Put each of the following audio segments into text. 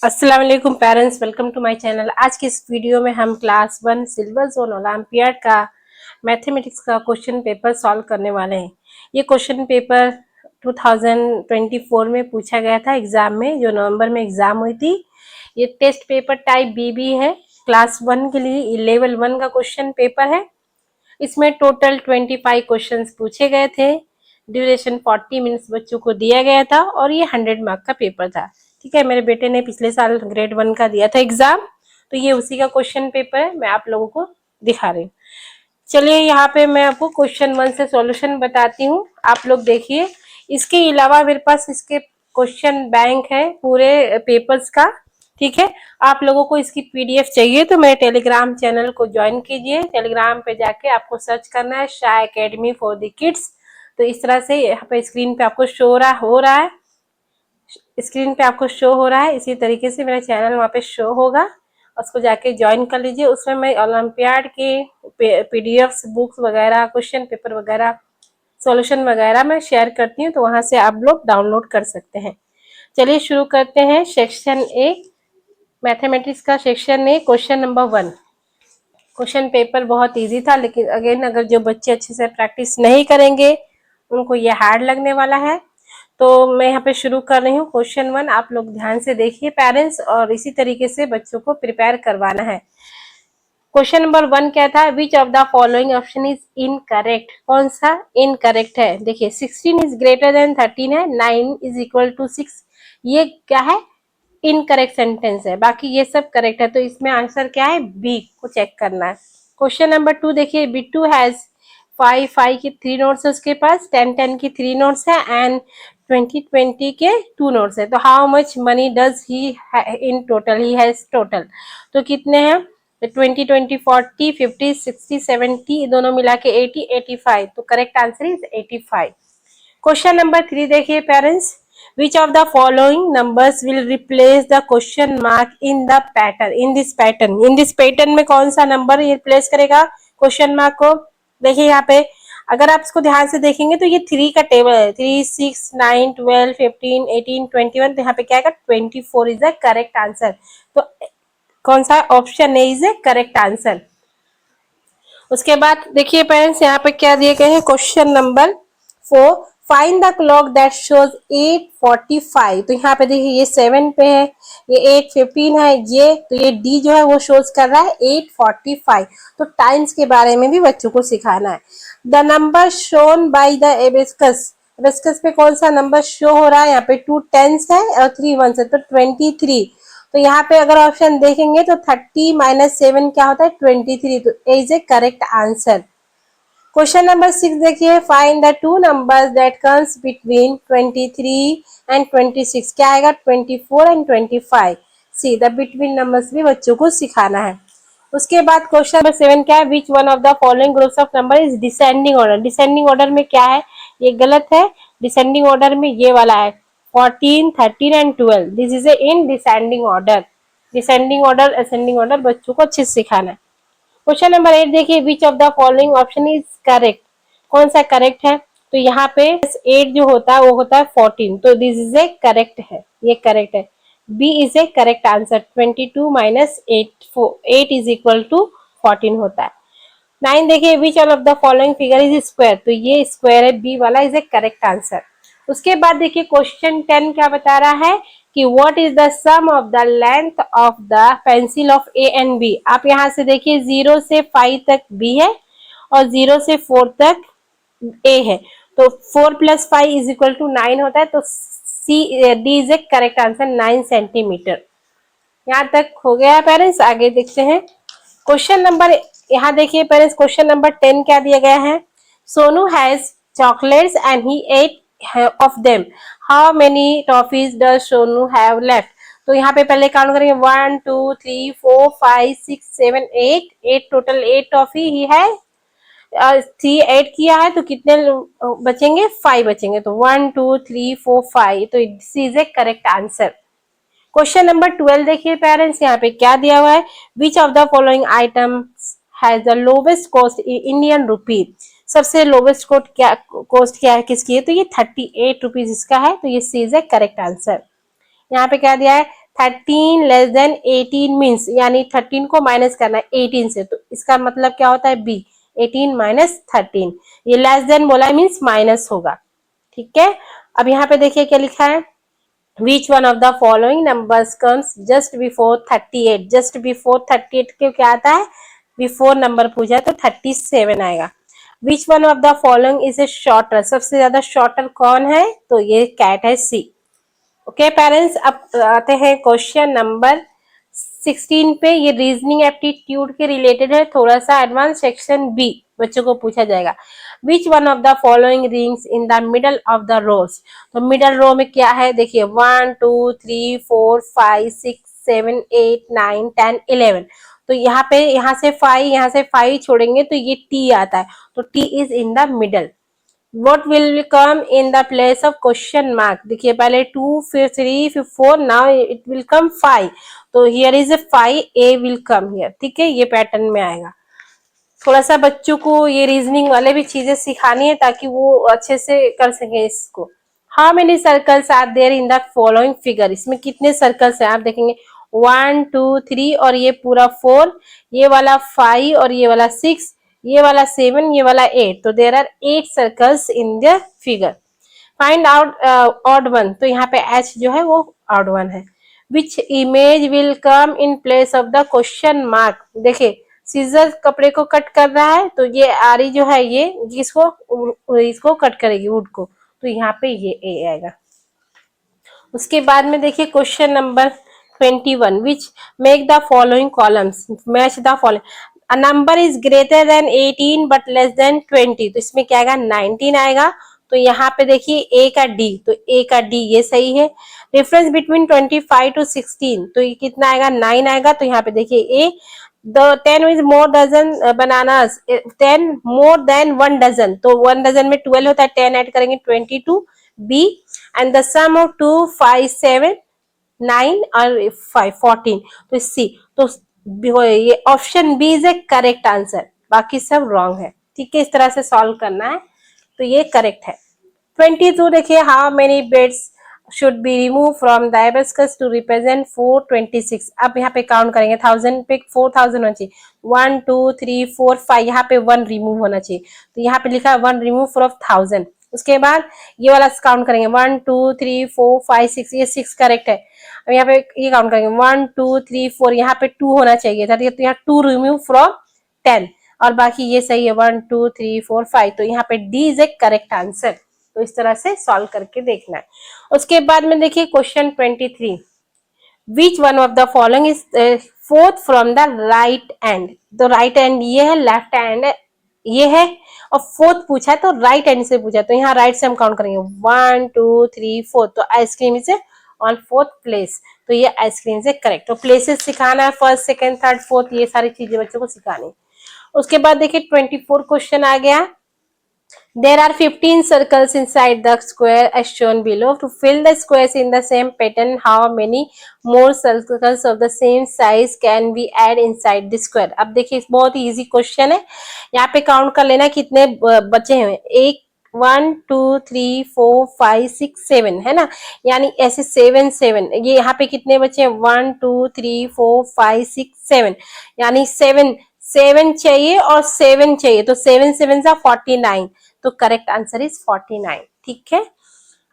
अस्सलाम वालेकुम parents, welcome to my channel. आज की इस वीडियो में हम क्लास 1 सिल्वर जोन ओलंपियाड का मैथमेटिक्स का क्वेश्चन पेपर सॉल्व करने वाले हैं। ये क्वेश्चन पेपर 2024 में पूछा गया था एग्जाम में, जो नवंबर में एग्जाम हुई थी। ये टेस्ट पेपर टाइप बीबी है। क्लास 1 के लिए लेवल 1 का क्वेश्चन पेपर है। इसमें टोटल 25 क्वेश्चंस पूछे गए थे। ड्यूरेशन 40 मिनट्स बच्चों को दिया गया था और ये 100 मार्क का पेपर था। ठीक है, मेरे बेटे ने पिछले साल ग्रेड 1 का दिया था एग्जाम, तो ये उसी का क्वेश्चन पेपर है। मैं आप लोगों को दिखा रही हूँ। चलिए, यहाँ पे मैं आपको क्वेश्चन 1 से सॉल्यूशन बताती हूँ, आप लोग देखिए। इसके अलावा मेरे पास इसके क्वेश्चन बैंक है पूरे पेपर्स का। ठीक है, आप लोगों को इसकी पीडीएफ चाहिए तो मेरे टेलीग्राम चैनल को ज्वाइन कीजिए। टेलीग्राम पे जाके आपको सर्च करना है Shah academy for the kids. तो इस तरह से यहाँ पे स्क्रीन पे आपको शो हो रहा है, स्क्रीन पे आपको शो हो रहा है। इसी तरीके से मेरा चैनल वहाँ पे शो होगा, उसको जाके ज्वाइन कर लीजिए। उसमें मैं ओलंपियाड के पीडीएफ्स, बुक्स वगैरह, क्वेश्चन पेपर वगैरह, सॉल्यूशन वगैरह मैं शेयर करती हूँ, तो वहां से आप लोग डाउनलोड कर सकते हैं। चलिए शुरू करते हैं। सेक्शन ए, मैथमेटिक्स का section A, question number 1। Question paper बहुत इजी था, लेकिन अगेन अगर जो बच्चे अच्छे से प्रैक्टिस नहीं करेंगे उनको ये हार्ड लगने वाला है। तो मैं यहाँ पे शुरू कर रही हूँ क्वेश्चन 1। आप लोग ध्यान से देखिए पेरेंट्स, और इसी तरीके से बच्चों को प्रिपेयर करवाना है। क्वेश्चन नंबर 1 क्या था? Which of the following option is incorrect? कौन सा इनकरेक्ट है? देखिए, 16 इज ग्रेटर देन 13 है, 9 इज इक्वल टू 6। ये क्या है? इनकरेक्ट सेंटेंस है। बाकी ये सब करेक्ट है, तो इसमें आंसर क्या है? बी को चेक करना है। क्वेश्चन नंबर 2 देखिए, बिट्टू हैज 5 की 3 नोट्स है उसके पास, 10 की 3 नोट्स है एंड 20 के 2 नोट्स है। तो how much money does he in total? He has total, तो कितने हैं? 20 40 50 60 70, दोनों मिला के 80 85। तो correct answer is 85। Question number 3 देखिए parents, which of the following numbers will replace the question mark in the pattern? in this pattern में कौन सा नंबर रिप्लेस करेगा क्वेश्चन मार्क को? देखिए यहाँ पे अगर आप इसको ध्यान से देखेंगे तो ये 3 का टेबल है। 3 6 9 12 15 18 21, तो यहाँ पे क्या आएगा? 24 इज द करेक्ट आंसर। तो कौन सा ऑप्शन है इज ए करेक्ट आंसर। उसके बाद देखिए पेरेंट्स, यहाँ पे क्या दिए गए हैं? Question number 4, find the clock that shows 8:45। तो यहाँ पे देखिए ये 7 पे है, ये 8:15 है, ये तो ये डी जो है वो शोज कर रहा है 8:45। तो टाइम्स के बारे में भी बच्चों को सिखाना है। The number shown by the abacus, abacus पे कौन सा नंबर शो हो रहा है? यहाँ पे 2 10s है और 3 1s है, तो 23। तो यहाँ पे अगर ऑप्शन देखेंगे तो 30 माइनस 7 क्या होता है? 23। तो A is A correct answer. Question number 6 देखिए, find the two numbers that comes between 23 and 26। क्या आएगा? 24 and 25। See the between numbers भी बच्चों को सिखाना है। उसके बाद क्वेश्चन नंबर 7 क्या है? विच one of the following groups of number is descending order? Descending order में क्या है? ये गलत है। डिसेंडिंग ऑर्डर में ये वाला है 14 13 and 12। This is a in descending order. Descending order, ascending order बच्चों को अच्छे से सिखाना है। क्वेश्चन नंबर 8 देखिए, which of the following option is correct? कौन सा करेक्ट है? तो यहाँ पे 8 जो होता है वो होता है 14, तो दिस इज ए करेक्ट है, ये करेक्ट है। B is A correct answer. 22 minus 8 is equal to 14 होता है। 9 देखिए, which all of the following figure is square? तो ये स्क्वायर है, बी वाला इज ए करेक्ट आंसर। उसके बाद देखिए क्वेश्चन 10 क्या बता रहा है कि what is the sum of the length of the pencil of A and B? आप यहाँ से देखिए 0 से 5 तक बी है और 0 से 4 तक ए है, तो 4 प्लस 5 इज इक्वल टू 9 होता है। तो C D is A correct answer, 9 centimetre. यहाँ तक हो गया पेरेंट्स। आगे देखते हैं क्वेश्चन नंबर, यहाँ देखिए पेरेंट्स क्वेश्चन नंबर 10 क्या दिया गया है? Sonu has chocolates and he ate of them, how many toffees does Sonu have left? तो यहाँ पे पहले काउंट करेंगे 1 2 3 4 5 6 7 8 टोटल 8 टॉफी ही है। 3 8 किया है तो कितने बचेंगे? 5 बचेंगे। तो 1 2 3 4 5, तो this is a correct answer. Question number 12 देखिए पेरेंट्स, यहाँ पे क्या दिया हुआ है? Which of the following items has the lowest cost Indian rupee? सबसे लोवेस्ट कॉस्ट क्या है किसकी है? तो ये 38 रुपीज इसका है, तो ये सी इज ए करेक्ट आंसर। यहाँ पे क्या दिया है? 13 लेस देन 18 मीन्स, यानी 13 को माइनस करना है 18 से, तो इसका मतलब क्या होता है बी, 18 माइनस 13। ये लेस देन बोला है मीन्स माइनस होगा, ठीक है। अब यहाँ पे देखिए क्या लिखा है, विच one of the following numbers comes just before 38। Just before 38 के क्या आता है, बिफोर नंबर पूछा तो 37 आएगा। विच one of the following is a shorter, सबसे ज्यादा शॉर्टर कौन है, तो ये कैट है, सी। ओके पेरेंट्स, अब आते हैं क्वेश्चन नंबर 16 पे। ये रीजनिंग एप्टीट्यूड के रिलेटेड है, थोड़ा सा एडवांस सेक्शन बी बच्चों को पूछा जाएगा। Which one of the following rings in the middle of the rows, तो मिडल रो में क्या है देखिए 1 2 3 4 5 6 7 8 9 10 11। तो यहाँ से 5 छोड़ेंगे तो ये टी आता है, तो T is in the middle. What will come in the place of question mark, देखिए पहले 2 फिर 3 फिर 4, now it will come 5, तो here is a 5, a will come here, ठीक है, ये पैटर्न में आएगा। थोड़ा सा बच्चों को ये रीजनिंग वाले भी चीजें सिखानी है ताकि वो अच्छे से कर सके इसको। How many circles are there in the following figure, इसमें कितने सर्कल्स है आप देखेंगे 1 2 3 और ये पूरा 4, ये वाला 5 और ये वाला 6, ये वाला 7, ये वाला 8, तो there are 8 circles in the figure. Find out odd one, तो यहाँ पे एच जो है वो ऑड वन है। Which image will come in place of the question mark, देखिए सीजर कपड़े को कट कर रहा है, तो ये आरी जो है ये इसको कट करेगी वुड को, तो यहाँ पे ये ए आएगा। उसके बाद में देखिए question number 21, which make the following columns match the following. A number is greater than 18 but less than 20, तो इसमें क्या आएगा 19 आएगा। तो यहाँ पे देखिए ए का डी, तो ए का डी ये सही है। डिफरेंस बिटवीन 25 टू 16, तो ये कितना आएगा 9 आएगा, तो यहाँ पे देखिए A. The 10 is more dozen bananas, 10 more than 1 dozen, तो 1 dozen में 12 होता है, 10 ऐड करेंगे 22, B. And the sum of 2 5 7 9 और 5 14, तो सी। तो ये option B is A correct answer, बाकी सब रॉन्ग है, ठीक है। इस तरह से सॉल्व करना है, तो ये करेक्ट है। 22 देखिए, how many beads should be remove from the abacus to represent 426। अब यहाँ पे काउंट करेंगे 1000 पे 4000 होना चाहिए, 1 2 3 4 5, यहाँ पे 1 रिमूव होना चाहिए, तो यहाँ पे लिखा है 1 रिमूव फ्रॉम 1000। उसके बाद ये वाला काउंट करेंगे 1 2 3 4 5 6, ये 6 करेक्ट है। अब यहाँ पे ये काउंट करेंगे 1 2 3 4, यहाँ पे 2 होना चाहिए था, तो यहाँ 2 रिमूव फ्रॉम 10, और बाकी ये सही है 1 2 3 4 5, तो यहाँ पे D is A correct answer. तो इस तरह से सॉल्व करके देखना है। उसके बाद में देखिए question 23, which one of the following is fourth from the right and, तो राइट एंड ये है, लेफ्ट एंड ये है, और फोर्थ पूछा है तो राइट एंड से पूछा, तो यहाँ राइट से हम काउंट करेंगे 1 2 3 4, तो ice cream is on fourth place, तो ये आइसक्रीम से करेक्ट। तो प्लेसेस सिखाना है, फर्स्ट सेकंड थर्ड फोर्थ, ये सारी चीजें बच्चों को सिखानी। उसके बाद देखिए 24 क्वेश्चन आ गया। There are 15 circles inside the square as shown below. To fill the squares in the same pattern, how many more circles of the same size can we add inside the square? अब देखिए बहुत ही easy question है, यहाँ पे count कर लेना कितने बचे हैं, 1 2 3 4 5 6 7 है ना, यानी ऐसे 7 7, ये यहाँ पे कितने बचे हैं 1 2 3 4 5 6 7, यानी 7 चाहिए और 7 चाहिए, तो 7 7 सा 49, तो करेक्ट आंसर इज 49, ठीक है।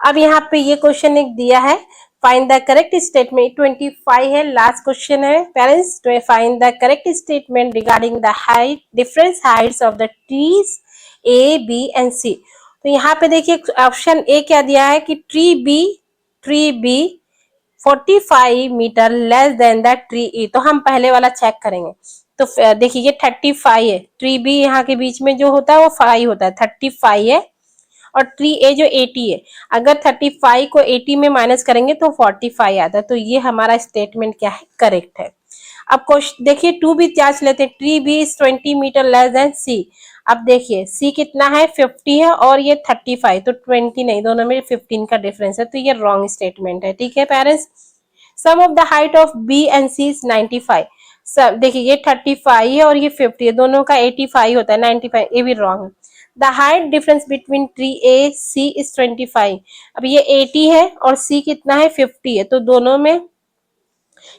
अब यहाँ पे ये क्वेश्चन एक दिया है, फाइंड द करेक्ट स्टेटमेंट, 25 है, लास्ट क्वेश्चन है parents. Find the correct statement regarding the height difference heights of the trees A B and C. तो यहाँ पे देखिए ऑप्शन ए क्या दिया है कि tree B 45 metre less than the tree E, तो हम पहले वाला चेक करेंगे। तो देखिए ये 35 है, ट्री बी यहाँ के बीच में जो होता है वो 5 होता है, 35 है, और ट्री ए जो 80 है, अगर 35 को 80 में माइनस करेंगे तो 45 आता है, तो ये हमारा स्टेटमेंट क्या है, करेक्ट है। अब क्वेश्चन देखिए 2 भी जांच लेते हैं, tree B is 20 metre less than C. अब देखिए सी कितना है 50 है और ये 35, तो 20 नहीं, दोनों में 15 का डिफरेंस है, तो ये रॉन्ग स्टेटमेंट है, ठीक है parents. Sum of the height of B and C is 95, सब देखिए ये 35 है और ये 50 है, दोनों का 85 होता है, 95, ये भी रॉन्ग है। The height difference between tree A C is 25, अब ये 80 है और सी कितना है 50 है, तो दोनों में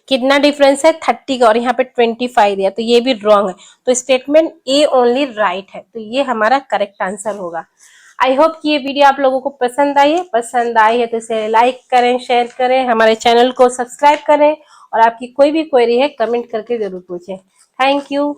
कितना डिफरेंस है 30 का, और यहाँ पे 25 दिया, तो ये भी रॉन्ग है। तो स्टेटमेंट ए ओनली राइट है, तो ये हमारा करेक्ट आंसर होगा। आई होप कि ये वीडियो आप लोगों को पसंद आई है। पसंद आई है तो इसे लाइक करें, शेयर करें, हमारे चैनल को सब्सक्राइब करें, और आपकी कोई भी क्वेरी है कमेंट करके जरूर पूछें। Thank you.